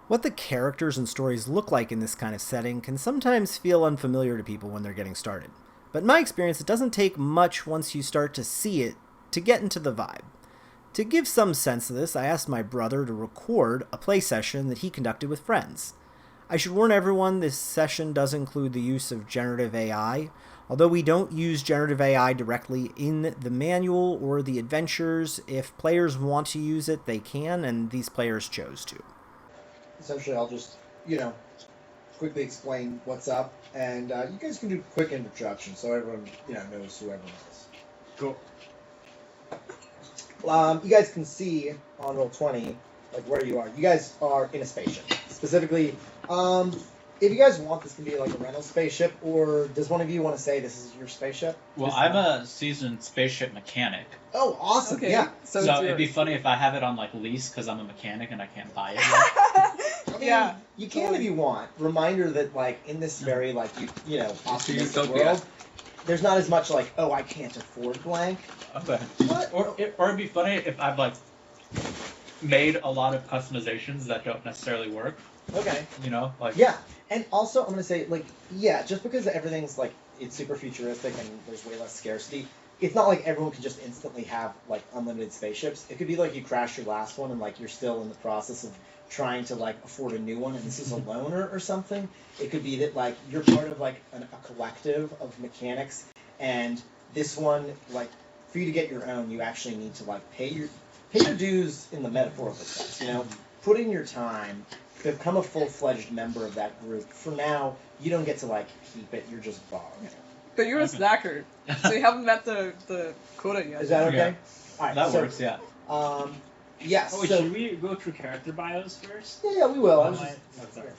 What the characters and stories look like in this kind of setting can sometimes feel unfamiliar to people when they're getting started. But in my experience, it doesn't take much once you start to see it to get into the vibe. To give some sense of this, I asked my brother to record a play session that he conducted with friends. I should warn everyone this session does include the use of generative AI, although we don't use generative AI directly in the manual or the adventures. If players want to use it, they can, and these players chose to. Essentially, I'll just, quickly explain what's up, and you guys can do quick introduction so everyone, knows who everyone is. Cool. You guys can see on Roll20, where you are. You guys are in a spaceship. Specifically, if you guys want, this can be like a rental spaceship, or does one of you want to say this is your spaceship? Well, I'm a seasoned spaceship mechanic. Oh, awesome! Okay. Yeah. So it'd be funny if I have it on lease because I'm a mechanic and I can't buy it yet. Yeah. You can if you want. Reminder that in this very optimistic utopia. world, there's not as much oh, I can't afford blank. Okay. What? Or it'd be funny if I've made a lot of customizations that don't necessarily work. Okay. Yeah. And also I'm gonna say just because everything's it's super futuristic and there's way less scarcity, it's not like everyone can just instantly have unlimited spaceships. It could be you crashed your last one and you're still in the process of trying to afford a new one and this is a loaner or something. It could be that you're part of a collective of mechanics, and this one for you to get your own you actually need to pay your dues in the metaphorical sense, put in your time, become a full-fledged member of that group. For now, you don't get to keep it, you're just borrowing it. But you're a snacker, so you haven't met the quota yet. Is that okay? Yeah. Alright, That works, yeah. Yes. Oh, wait, so, should we go through character bios first? yeah, we will. Sorry.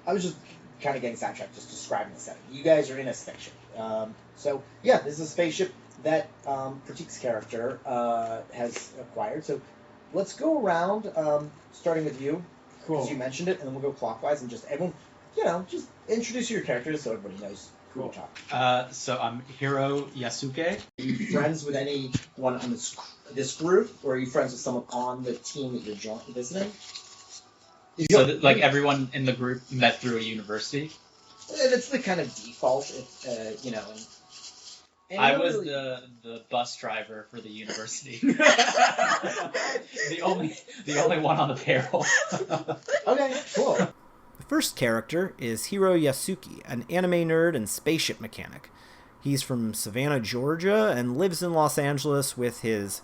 I was just kind of getting sidetracked, just describing the setting. You guys are in a spaceship. This is a spaceship that Pratik's character has acquired. So let's go around, starting with you. Cool. Because you mentioned it, and then we'll go clockwise, and just everyone, just introduce your characters so everybody knows who we're talking. So I'm Hiro Yasuke. Are you friends with anyone on this group, or are you friends with someone on the team that you're visiting? So everyone in the group met through a university? That's the kind of default, and I was the bus driver for the university. the only one on the payroll. Okay, cool. The first character is Hiro Yasuki, an anime nerd and spaceship mechanic. He's from Savannah, Georgia, and lives in Los Angeles with his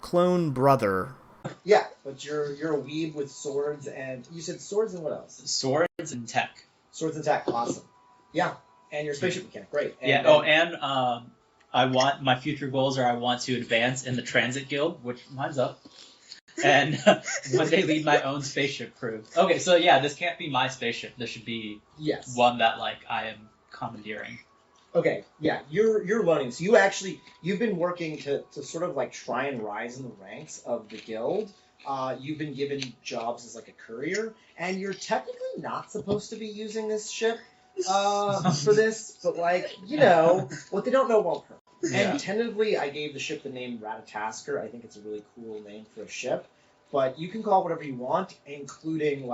clone brother. Yeah, but you're a weeb with swords, and you said swords and what else? Swords and tech. Swords and tech, awesome. Yeah, and you're a spaceship mechanic, great. And, I want my future goals are I want to advance in the transit guild, which mine's up, and one day lead my own spaceship crew. Okay, so this can't be my spaceship. This should be one that I am commandeering. Okay, yeah, you're learning. So you've been working to sort of try and rise in the ranks of the guild. You've been given jobs as a courier, and you're technically not supposed to be using this ship for this, but what they don't know won't hurt. Yeah. And tentatively, I gave the ship the name Ratatasker. I think it's a really cool name for a ship, but you can call it whatever you want, including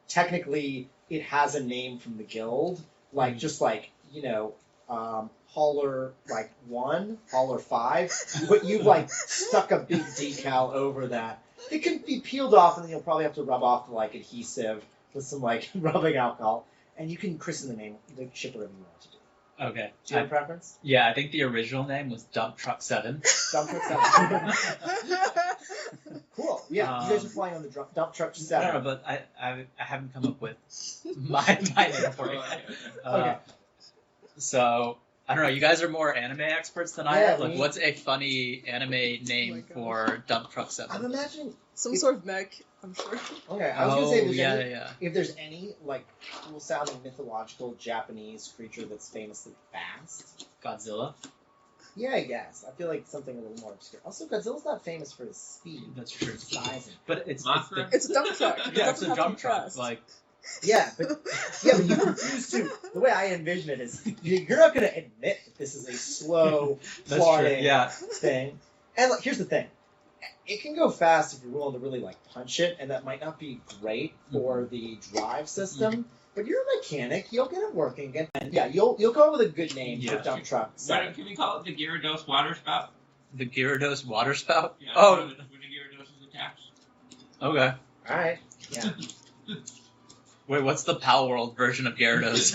technically it has a name from the guild, Hauler 1, Hauler 5, but you've stuck a big decal over that. It can be peeled off, and then you'll probably have to rub off the adhesive with some rubbing alcohol, and you can christen the ship whatever you want to do. Okay. Do you have a preference? Yeah, I think the original name was Dump Truck 7. Dump Truck 7. Cool. Yeah, you guys are flying on the Dump Truck 7. No, but I haven't come up with my name for it. Okay. So, I don't know, you guys are more anime experts than I Yeah, am. What's a funny anime name for Dump Truck 7? I'm imagining... Some sort of mech, I'm sure. Okay, I was going to say if there's any cool-sounding mythological Japanese creature that's famously fast. Godzilla? Yeah, I guess. I feel like something a little more obscure. Also, Godzilla's not famous for his speed. That's true. Size. But it's It's a dump truck. yeah, it's a dump truck. Yeah, but you refuse to. The way I envision it is, you're not going to admit that this is a slow, plodding thing. And here's the thing: it can go fast if you're willing to really like punch it, and that might not be great for the drive system. But you're a mechanic, you'll get it working again. And yeah, you'll come up with a good name for dump truck. Can we call it the Gyarados water spout? The Gyarados water spout? Yeah, Oh, when the Gyarados is attached. okay. Alright. Yeah. Wait, what's the Pal World version of Gyarados?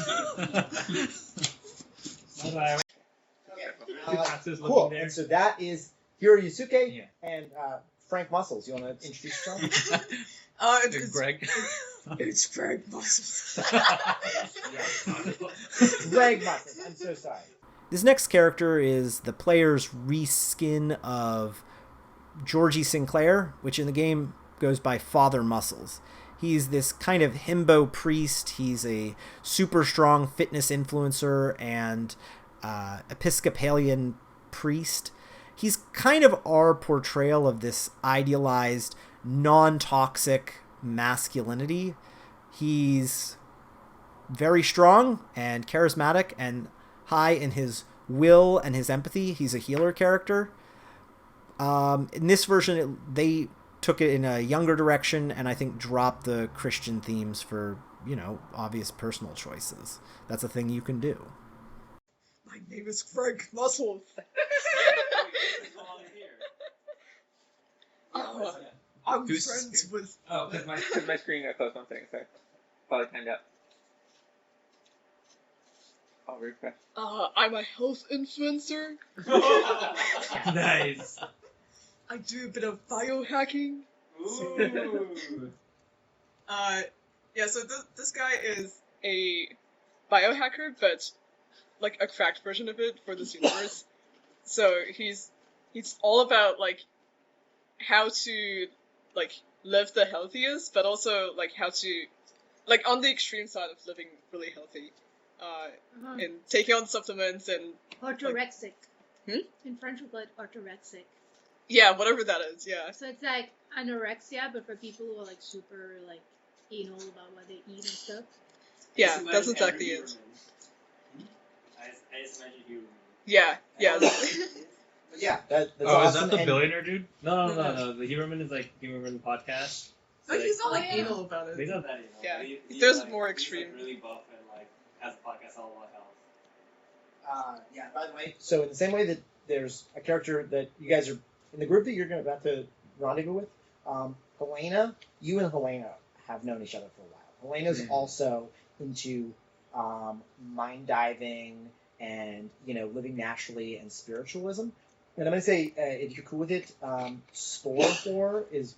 Cool. And so that is Hiro Yusuke Yeah. and Frank Muscles. You want to introduce yourself? It's Greg. It's Greg Muscles. Greg Muscles. I'm so sorry. This next character is the player's reskin of Georgie Sinclair, which in the game goes by Father Muscles. He's this kind of himbo priest. He's a super strong fitness influencer and Episcopalian priest. He's kind of our portrayal of this idealized, non-toxic masculinity. He's very strong and charismatic and high in his will and his empathy. He's a healer character. In this version, they took it in a younger direction and I think dropped the Christian themes for, obvious personal choices. That's a thing you can do. My name is Frank Muscles. I'm Who's friends with. Oh, because my screen got closed. One second, sorry. Probably timed out. I'll refresh. I'm a health influencer. Nice. I do a bit of biohacking. Ooh. Yeah. So this guy is a biohacker, but like a cracked version of it for this universe. So he's all about like how to like live the healthiest, but also like how to like on the extreme side of living really healthy, and taking on supplements and Orthorexic. Hmm? In French we call it orthorexic. yeah, whatever that is. Yeah. So it's like anorexia, but for people who are like super like anal about what they eat and stuff. Yeah, that's exactly it. I just imagine you. Yeah. Yeah. But yeah, that's Oh, awesome. is that the and- billionaire dude? No. The Huberman is like Huberman podcast. Like, he's not like Oh, yeah. anal about He's it. not that anal. Yeah. He's There's like, more he's, extreme. like, really buff and like has a podcast all about health. Yeah, by the way, so in the same way that there's a character that you guys are in the group that you're about to rendezvous with, Helena, you and Helena have known each other for a while. Helena's also into mind diving and living naturally and spiritualism. And I'm going to say, if you're cool with it, Sporehor is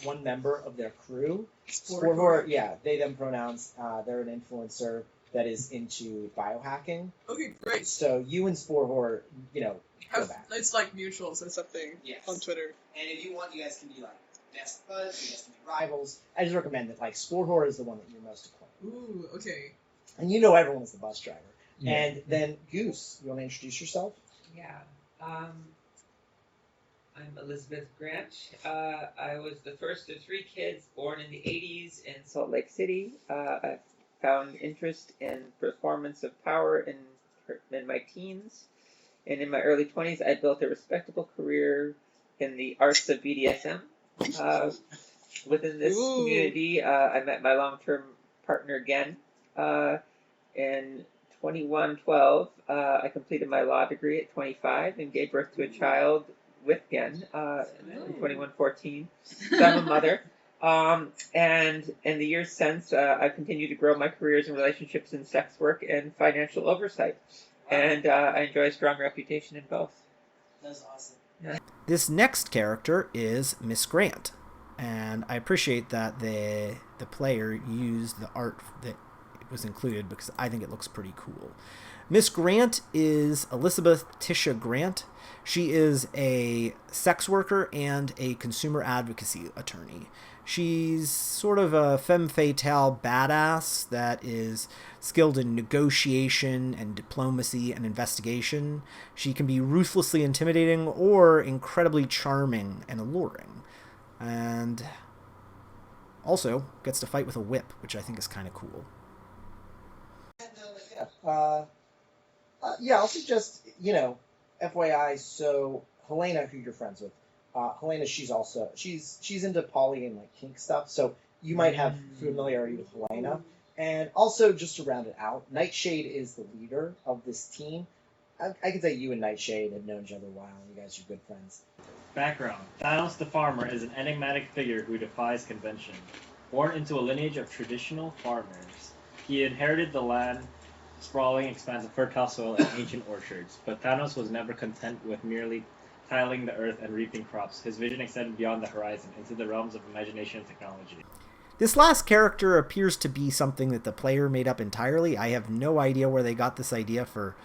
one member of their crew. Sporehor, yeah, they them pronouns. They're an influencer that is into biohacking. Okay, great. So you and Sporehor, go back. It's like mutuals or something Yes. on Twitter. And if you want, you guys can be like best buds, you guys can be rivals. I just recommend that Sporehor is the one that you're most acquainted. Ooh, okay. And you know everyone is the bus driver. Yeah. And then Goose, you want to introduce yourself? Yeah. I'm Elizabeth Grant. I was the first of 3 kids born in the 80s in Salt Lake City. I found interest in performance of power in my teens. And in my early 20s, I built a respectable career in the arts of BDSM. Within this Ooh. community, I met my long-term partner, Gen. In 2112, I completed my law degree at 25 and gave birth to a child with Gen in 2114. So I'm a mother. And in the years since, I've continued to grow my careers in relationships in sex work and financial oversight. And I enjoy a strong reputation in both. That's awesome. This next character is Miss Grant, and I appreciate that the player used the art that was included because I think it looks pretty cool. Miss Grant is Elizabeth Tisha Grant. She is a sex worker and a consumer advocacy attorney. She's sort of a femme fatale badass that is skilled in negotiation and diplomacy and investigation. She can be ruthlessly intimidating or incredibly charming and alluring. And also gets to fight with a whip, which I think is kind of cool. Yeah, I'll suggest, FYI, so Helena, who you're friends with, Helena, she's into poly and like kink stuff, so you might have familiarity with Helena. And also, just to round it out, Nightshade is the leader of this team. I can say you and Nightshade have known each other a while. You guys are good friends. Background. Thanos the Farmer is an enigmatic figure who defies convention. Born into a lineage of traditional farmers, he inherited the land, sprawling expanse of fertile soil and ancient orchards. But Thanos was never content with merely tiling the earth and reaping crops. His vision extended beyond the horizon, into the realms of imagination and technology. This last character appears to be something that the player made up entirely. I have no idea where they got this idea for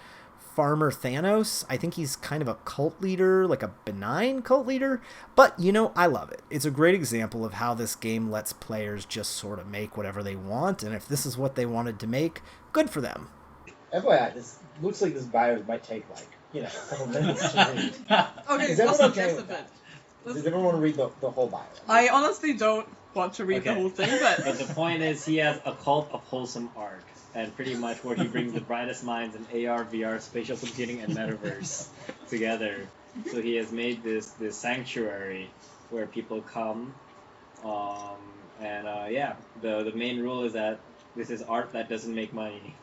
Farmer Thanos. I think he's kind of a cult leader, like a benign cult leader. But, I love it. It's a great example of how this game lets players just sort of make whatever they want. And if this is what they wanted to make, good for them. FYI, this looks like this bio might take a couple minutes to read. Okay, Is everyone let's okay suggest with a that? bit. Does everyone want to read the whole bio? I honestly don't want to read the Okay. whole thing, but But the point is, he has a cult of wholesome art, and pretty much where he brings the brightest minds in AR, VR, spatial computing, and metaverse together. So he has made this sanctuary where people come, the main rule is that this is art that doesn't make money,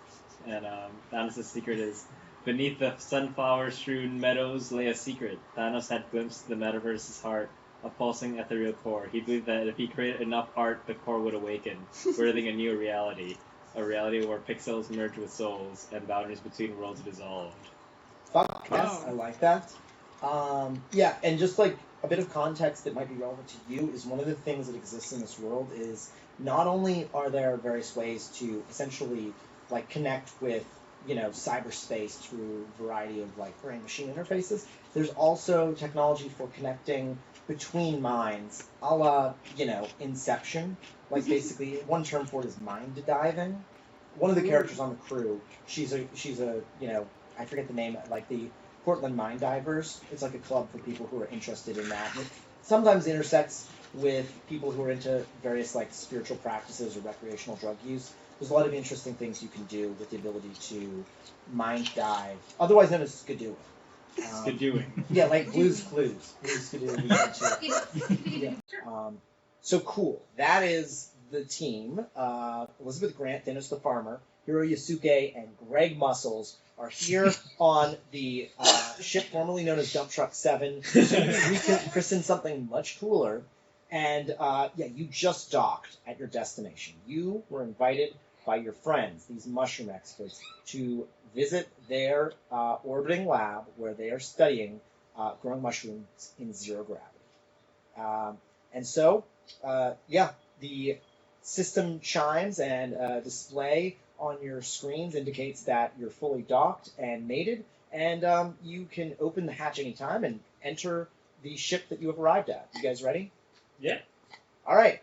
and Thanos' secret is, beneath the sunflower-strewn meadows lay a secret. Thanos had glimpsed the metaverse's heart, a pulsing ethereal core. He believed that if he created enough art, the core would awaken, birthing a new reality. A reality where pixels merge with souls, and boundaries between worlds dissolved. Fuck yes, Wow. I like that. And just like a bit of context that might be relevant to you is one of the things that exists in this world is not only are there various ways to essentially connect with cyberspace through a variety of brain-machine interfaces. There's also technology for connecting between minds, a la Inception. Basically, one term for it is mind diving. One of the characters on the crew, she's a I forget the name, the Portland Mind Divers. It's like a club for people who are interested in that. And it sometimes intersects with people who are into various spiritual practices or recreational drug use. There's a lot of interesting things you can do with the ability to mind dive, otherwise known as skidooing. Skidooing. Yeah, like Blue's Clues. Blue's Skidoo. So cool. That is the team. Elizabeth Grant, Thanos the Farmer, Hiro Yasuke, and Greg Muscles are here on the ship formerly known as Dump Truck 7. Rechristened something much cooler. And you just docked at your destination. You were invited by your friends, these mushroom experts, to visit their orbiting lab where they are studying growing mushrooms in zero gravity. The system chimes and display on your screens indicates that you're fully docked and mated, and you can open the hatch anytime and enter the ship that you have arrived at. You guys ready? Yeah. All right.